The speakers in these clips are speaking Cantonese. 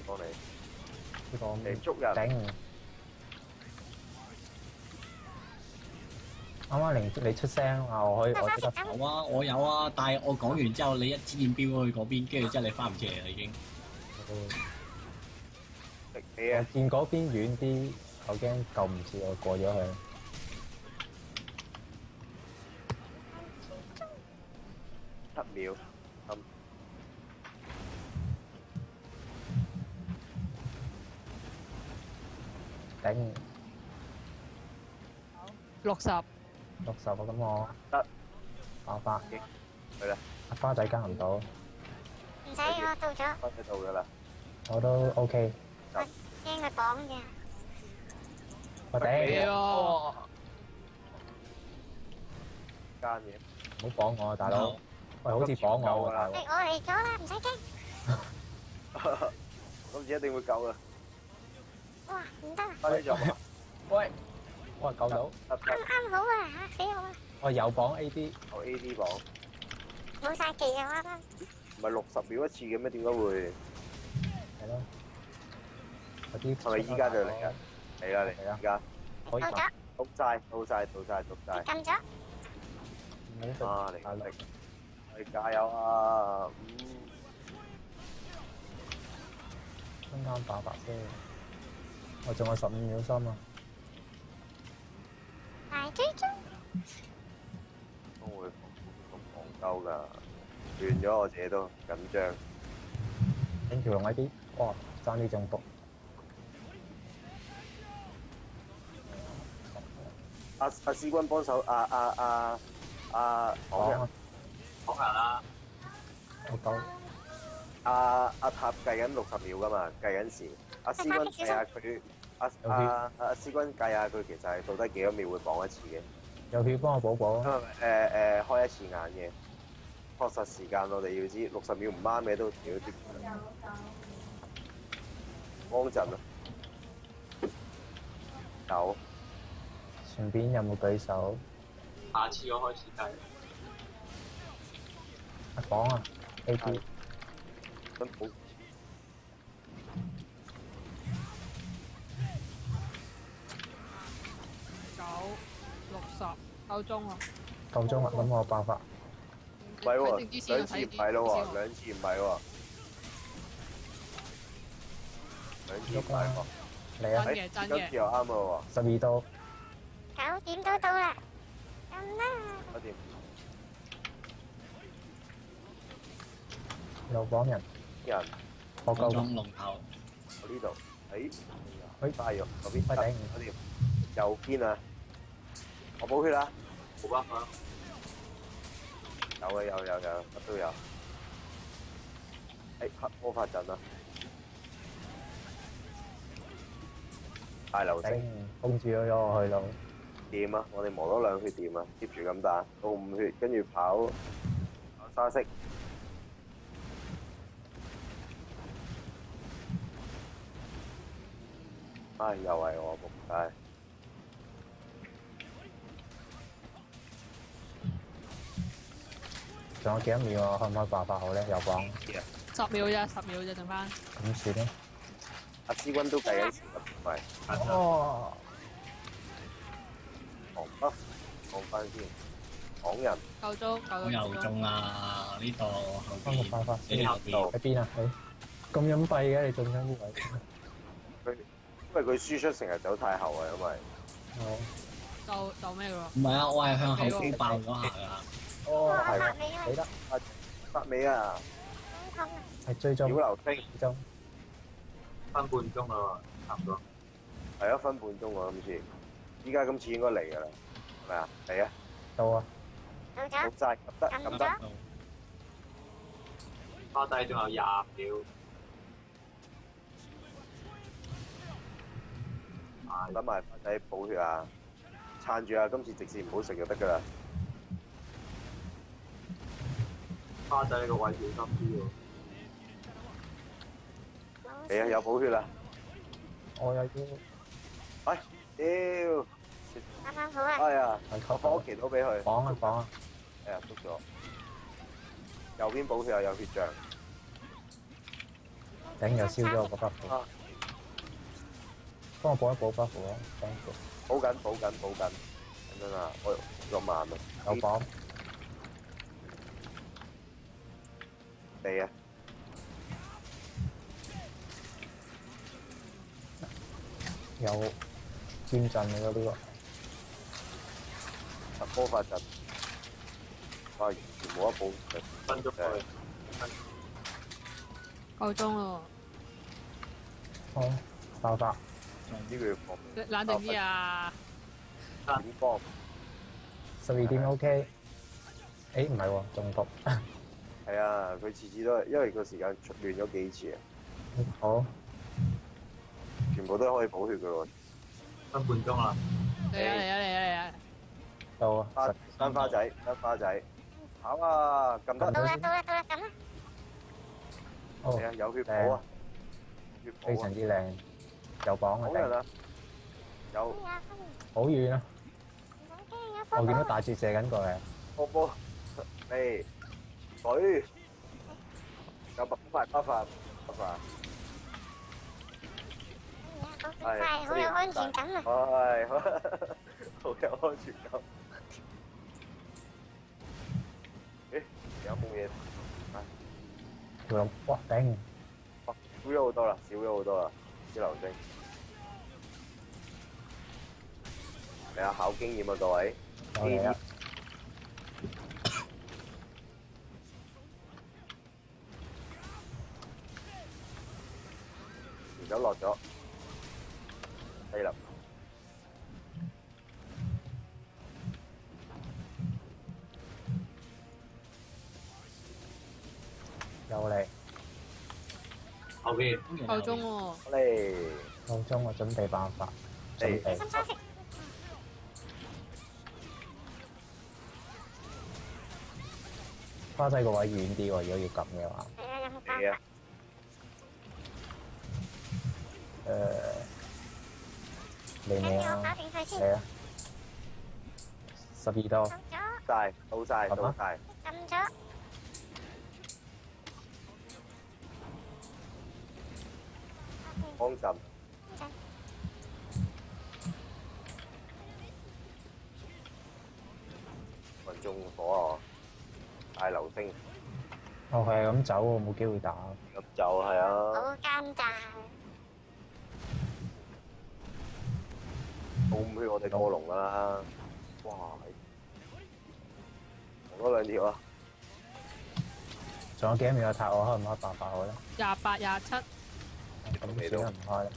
幫你。呢個嚟捉人。頂。啱啱你出聲啊！我即刻有啊，我有啊，但係我講完之後，你一支箭飆咗去嗰邊，跟住之後你翻唔切嚟啦已經。我見嗰邊遠啲，我驚救唔切，我過咗去。7秒。頂。60。60啊！咁我得。爆發。去啦。阿花仔跟唔到。唔使，我到咗。花仔到㗎啦。我都 OK。我驚佢綁嘅。我頂。奸嘢。唔好綁我啊，大佬！喂，好似綁我啊，大佬！係我嚟咗啦，唔使驚。今次一定會救啊！哇，唔得啊！快啲做啊！喂，我救到。啱好啊，嚇死我啊！我有綁 AD。有 AD 綁。冇晒技啊，啱啱。唔係60秒一次嘅咩？點解會？係咯。嗰啲係咪依家就嚟啊？嚟啦嚟啦！依家。可以到咗。篤晒，篤晒，篤晒，篤晒。撳咗。啊！嚟嚟，係加油啊！啱啱打白啫，我仲有15秒心啊！大追蹤。都會咁戇鳩㗎，亂咗我自己都緊張。整條龍喺啲，哇！爭啲中毒。阿師君幫手，講人啦。我夠。阿塔計緊60秒㗎嘛，計緊時。阿師君計下佢，阿師君計下佢其實係到底幾多秒會綁一次嘅？有票幫我補補。開一次眼嘅，確實時間我哋要知，60秒唔啱嘅都屌啲。幫陣啊！有。順便有冇舉手？下次我開始計。阿綁啊 ！AD。真好。9、60，夠鐘啦。夠鐘啦，咁我爆發。唔係喎，兩次唔係咯喎，兩次唔係喎。兩次唔係喎。嚟啊！真嘅。今次又啱咯喎。12刀。9點都到啦。咁啦。9點。又綁人。人。我夠。裝龍頭。我呢度。快肉嗰邊。快頂。嗰條。右邊啊！我補血啦。冇辦法。有乜都有。黑魔法陣啊！大流星。封住咗我去到。掂啊！我哋磨多2血掂啊！接住咁打，到5血，跟住跑沙色。唉，又係我仆街。仲有幾多秒啊？可唔可以爆發好咧？又綁。10秒啫，10秒啫，剩翻。咁算咧？阿師君都計緊時啦，唔係。哦。講翻先，講人。夠鐘，我又中啦！呢度後邊。爆發。你後邊。喺邊啊？咁隱蔽嘅你中咗呢位。因為佢輸出成日走太後啊，因為。就咩㗎？唔係啊，我係向後飆爆嗰下㗎。哦，係。死得。發尾啊！係追蹤。小流星。追蹤。分半鐘啦，差唔多。係啊，分半鐘啊，今次。依家今次應該嚟㗎啦，係咪啊？嚟啊！到啊！到咗。冇晒，撳得。花仔仲有20秒。等埋花仔補血啊！撐住啊！今次直線唔好食就得㗎啦。花仔呢個位小心啲喎。嚟啊！有補血啦！我又要。哎，屌！啱啱好啊！哎呀，我放屋企都俾佢。綁啊綁啊！哎呀，捉咗。右邊補血又有血象。頂又燒咗我個 buff，啊幫我補一補 buff 咯，thank you。補緊，咁樣啊，我6萬啊，有綁地啊，有捐陣嘅呢特波法陣，哇，完全冇得補，分咗佢。夠鐘咯個，好爆發，呢個要放喎，冷靜啲啊！點幫？ 12點 OK。誒唔係喎，中毒。係啊，佢次次都係，因為個時間亂咗幾次啊，好，全部都可以補血嘅喎。分半鐘啦，嚟啊！到啊，單花仔，跑啊，撳得，到啦，咁啦。哦係啊，有血補啊，血非補啊，常之靚，有綁啊，頂好人啊，有哎呀，好遠啊！唔使驚，有波我見到波。大柱射緊過嚟，波波，嚟水，有北快，哎呀，好快，好有安全感啊！係，好有安全感。誒，有冇嘢？條龍，哇頂！少咗好多啦，啲流星。你有考經驗啊，各位。有嚟啦，而家落咗，低啦。有嚟，後邊夠鐘喎，嚟，夠鐘我準備辦法，準備心心食，花仔個位遠啲喎，如果要撳嘅話，係啊，有冇辦嚟啊法？！嚟未我啊？搞掂佢先。嚟啊！12多，撳咗，到晒。撳咗。幫陣，群眾火啊！大流星，哦係咁走喎，冇機會打。咁就係啊，好奸詐。冇咁血我哋過龍啦。哇！同多2條啊！仲有幾多秒嘅塔我開唔開辦法好咧？ 28、27，咁算啦，唔開啦。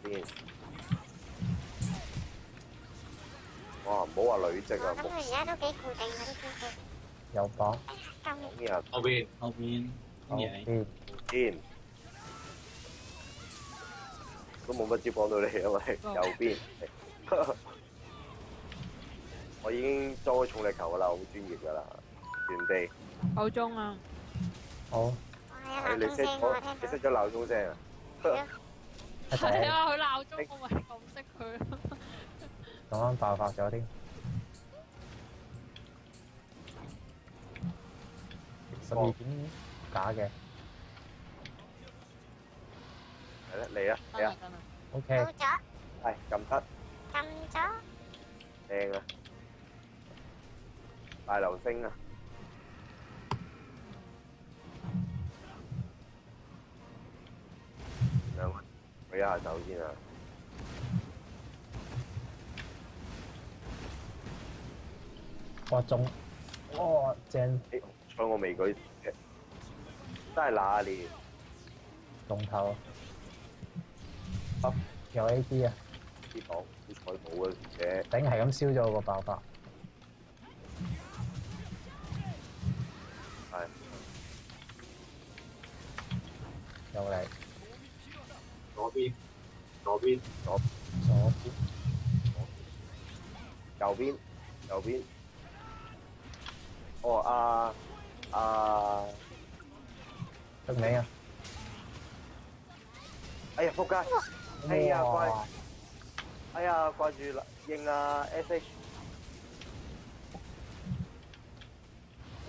先。哇！唔好話女職啊，咁佢而家都幾固定嗰啲招數。有綁，救命！木人後邊後邊好啲嘢邊先，都冇乜招幫到你，因為右邊。我已經裝咗重力球噶啦，好專業噶啦，原地。夠鐘啊！好哇，有鬧鐘聲喎，聽到。你熄咗鬧鐘聲啊？一係頂，啊，佢鬧鐘我咪咁識佢咯。咁啱爆發咗添。12點假嘅係啦，嚟啊，嚟啊，真啊！ ，OK，到咗，係撳得撳咗。靚啊！大流星啊！兩個舉一下手先啊！哇中，哇正誒，彩我未舉嘅，真係嗱年龍頭，啊有 AD 啊，啲講啲彩冇嘅，頂係咁燒咗我個爆發，係又嚟左邊，左邊，左邊，右邊，右邊。哦，得未啊？哎呀，仆街！哎呀，哇哎呀，掛住應啊 SH，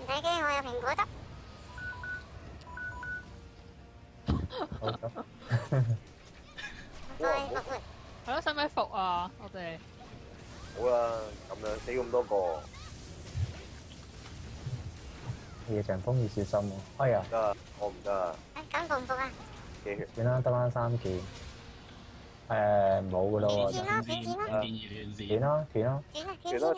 唔使驚，我有蘋果汁。好咗。唔該復活。係咯，使唔使服啊？我哋好啦，咁樣死咁多個，夜長風要小心喎。哎呀，得我唔得啊，咁復唔復啊？幾血算啦，得翻3件。冇噶咯喎，斷線啦，斷線啦，建議斷線。斷啦，斷啦。斷啦，斷斷啦線。